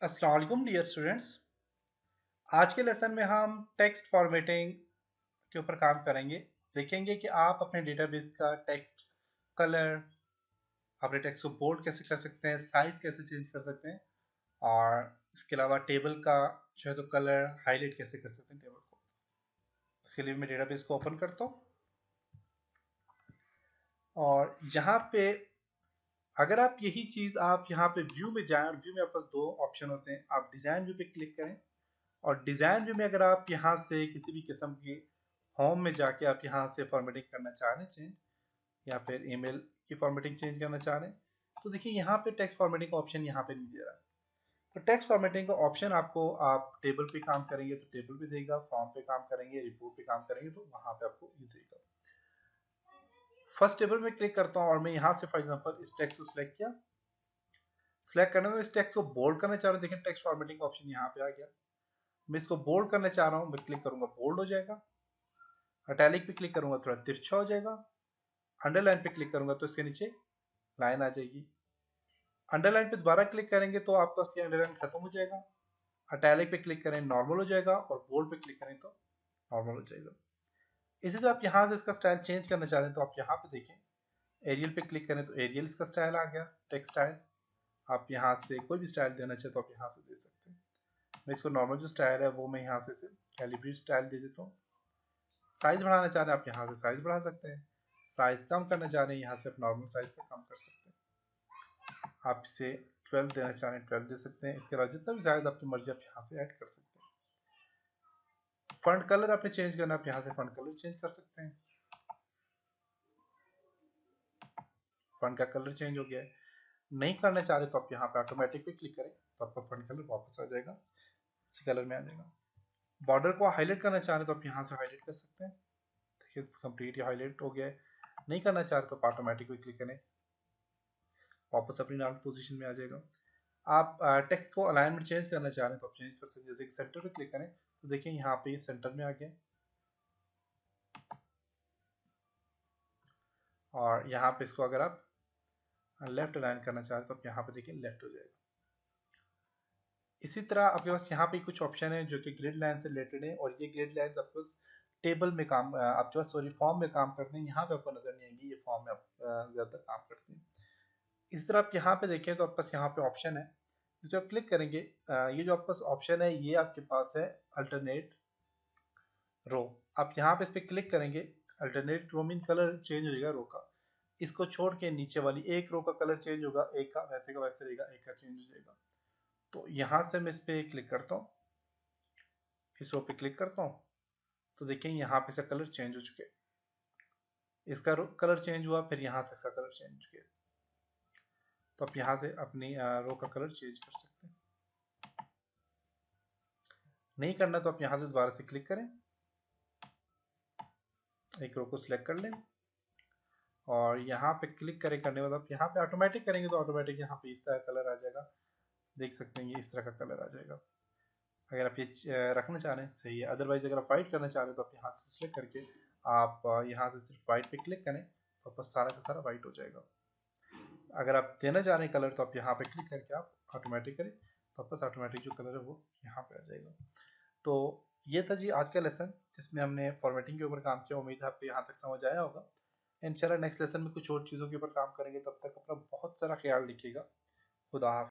अस्सलाम वालेकुम dear students. आज के लेसन में हम टेक्स्ट फॉर्मेटिंग के ऊपर काम करेंगे। देखेंगे कि आप अपने डेटाबेस का टेक्स्ट कलर, अपने टेक्स्ट को बोल्ड कैसे कर सकते हैं, साइज कैसे चेंज कर सकते हैं, और इसके अलावा टेबल का जो है तो कलर हाईलाइट कैसे कर सकते हैं टेबल को। इसके लिए मैं डेटाबेस को ओपन करता हूँ और यहाँ पे अगर आप यही चीज़ आप यहाँ पे व्यू में जाएं और व्यू में आपके पास दो ऑप्शन होते हैं। आप डिज़ाइन व्यू पे क्लिक करें और डिज़ाइन व्यू में अगर आप यहाँ से किसी भी किस्म की होम में जाके आप यहाँ से फॉर्मेटिंग करना चाह रहे हैं चेंज, या फिर ईमेल की फॉर्मेटिंग चेंज करना चाह रहे हैं, तो देखिए यहाँ पे टेक्स्ट फॉर्मेटिंग का ऑप्शन यहाँ पे नहीं दे रहा। तो टेक्स्ट फॉर्मेटिंग का ऑप्शन आपको, आप टेबल पे काम करेंगे तो टेबल पे देगा, फॉर्म पे काम करेंगे, रिपोर्ट पे काम करेंगे तो वहाँ पे आपको ये देगा। फर्स्ट टेबल में क्लिक करता हूँ और मैं यहाँ से फॉर एग्जाम्पल इस टेक्स्ट को सिलेक्ट किया। सिलेक्ट करने में इस टेक्स्ट को बोल्ड करना चाह रहा हूँ, देखिए टेक्स्ट फॉर्मेटिंग का ऑप्शन यहाँ पे आ गया। मैं इसको बोल्ड करना चाह रहा हूँ, मैं क्लिक करूंगा बोल्ड हो जाएगा। इटैलिक पे क्लिक करूंगा थोड़ा तिरछा हो जाएगा। अंडरलाइन पे क्लिक करूंगा तो इसके नीचे लाइन आ जाएगी। अंडरलाइन पे दोबारा क्लिक करेंगे तो आपका ये अंडरलाइन खत्म हो जाएगा। इटैलिक पे क्लिक करें नॉर्मल हो जाएगा, और बोल्ड पे क्लिक करें तो नॉर्मल हो जाएगा। इसी तरह आप यहाँ से इसका स्टाइल चेंज करना चाह रहे हैं तो आप यहाँ पे देखें, एरियल पे क्लिक करें तो एरियल इसका स्टाइल आ गया, टेक्स्ट स्टाइल। आप यहाँ से कोई भी स्टाइल देना चाहे तो आप यहाँ से दे सकते हैं। मैं इसको नॉर्मल जो स्टाइल है वो मैं यहाँ से कैलिब्रेट स्टाइल दे देता हूँ। साइज बढ़ाना चाह रहे हैं आप यहाँ से साइज बढ़ा सकते हैं। साइज कम करना चाह रहे हैं यहाँ से आप नॉर्मल साइज का कम कर सकते हैं। आप इसे 12 देना चाह रहे हैं 12 दे सकते हैं। इसके अलावा जितना भी साइज आपकी मर्जी आप यहाँ से ऐड कर सकते हैं। फॉन्ट कलर आपने चेंज करना, आप यहाँ से फॉन्ट कलर चेंज कर सकते हैं। फॉन्ट का कलर चेंज हो गया है। नहीं करना चाह रहे तो आप यहाँ पे ऑटोमेटिक पे क्लिक करें तो आपका फॉन्ट कलर वापस आ जाएगा, इसी कलर में आ जाएगा। बॉर्डर को हाईलाइट करना चाह रहे तो आप यहाँ से हाईलाइट कर सकते हैं। देखिए कंप्लीट हाईलाइट हो गया है। नहीं करना चाह रहे तो आप ऑटोमेटिक पे क्लिक करें, वापस अपनी नॉर्मल पोजीशन में आ जाएगा। आप टेक्स्ट को अलाइनमेंट चेंज करना चाह रहे हैं तो आप चेंज कर सकते हैं। जैसे कि सेंटर पे क्लिक करें तो देखिए यहाँ पे सेंटर में आ गया, और यहाँ पे इसको अगर आप लेफ्ट अलाइन करना चाहते हैं तो आप यहाँ पे देखिए लेफ्ट हो जाएगा। इसी तरह आपके पास यहाँ पे कुछ ऑप्शन है जो कि ग्रिड लाइन से रिलेटेड है, और ये ग्रिड लाइन आपके पास टेबल में काम, आपके पास सॉरी फॉर्म में काम करते हैं। यहाँ पे आपको नजर नहीं आएगी, ये फॉर्म में आप ज्यादा काम करते हैं। इस तरह आप यहाँ पे देखें तो आपके पास यहाँ पे ऑप्शन है, इस पर आप क्लिक करेंगे। ये जो आपके पास ऑप्शन है ये आपके पास है अल्टरनेट रो। आप यहाँ पे इस पर क्लिक करेंगे, अल्टरनेट रो मीन कलर चेंज हो जाएगा रो का। इसको छोड़ के नीचे वाली एक रो का कलर चेंज होगा, एक का वैसे रहेगा, एक का चेंज हो जाएगा। तो यहाँ से मैं इस पर क्लिक करता हूँ, इस रो पे क्लिक करता हूँ तो देखिए यहाँ पे इसका कलर चेंज हो चुके, इसका कलर चेंज हुआ, फिर यहाँ से इसका कलर चेंज हो गया। तो आप यहाँ से अपनी रो का कलर चेंज कर सकते हैं। नहीं करना तो आप यहाँ से दोबारा से क्लिक करें, एक रो को सिलेक्ट कर लें, और यहाँ पे क्लिक करने के बाद आप यहाँ पे ऑटोमेटिक करेंगे तो ऑटोमेटिक यहाँ पे इस तरह कलर आ जाएगा। देख सकते हैं ये इस तरह का कलर आ जाएगा। अगर आप ये रखना चाह रहे हैं सही है, अदरवाइज अगर आप वाइट करना चाह रहे हैं तो आप यहाँ से सिलेक्ट करके आप यहाँ से सिर्फ वाइट पे क्लिक करें तो आपका सारा का सारा वाइट हो जाएगा। अगर आप देना चाह रहे हैं कलर तो आप यहाँ पे क्लिक करके आप ऑटोमेटिक करें तो आपका ऑटोमेटिक जो कलर है वो यहाँ पे आ जाएगा। तो ये था जी आज का लेसन जिसमें हमने फॉर्मेटिंग के ऊपर काम किया। उम्मीद है आपको यहाँ तक समझ आया होगा। इंशाल्लाह नेक्स्ट लेसन में कुछ और चीज़ों के ऊपर काम करेंगे। तब तक अपना बहुत सारा ख्याल रखिएगा। खुदा हाफिज़।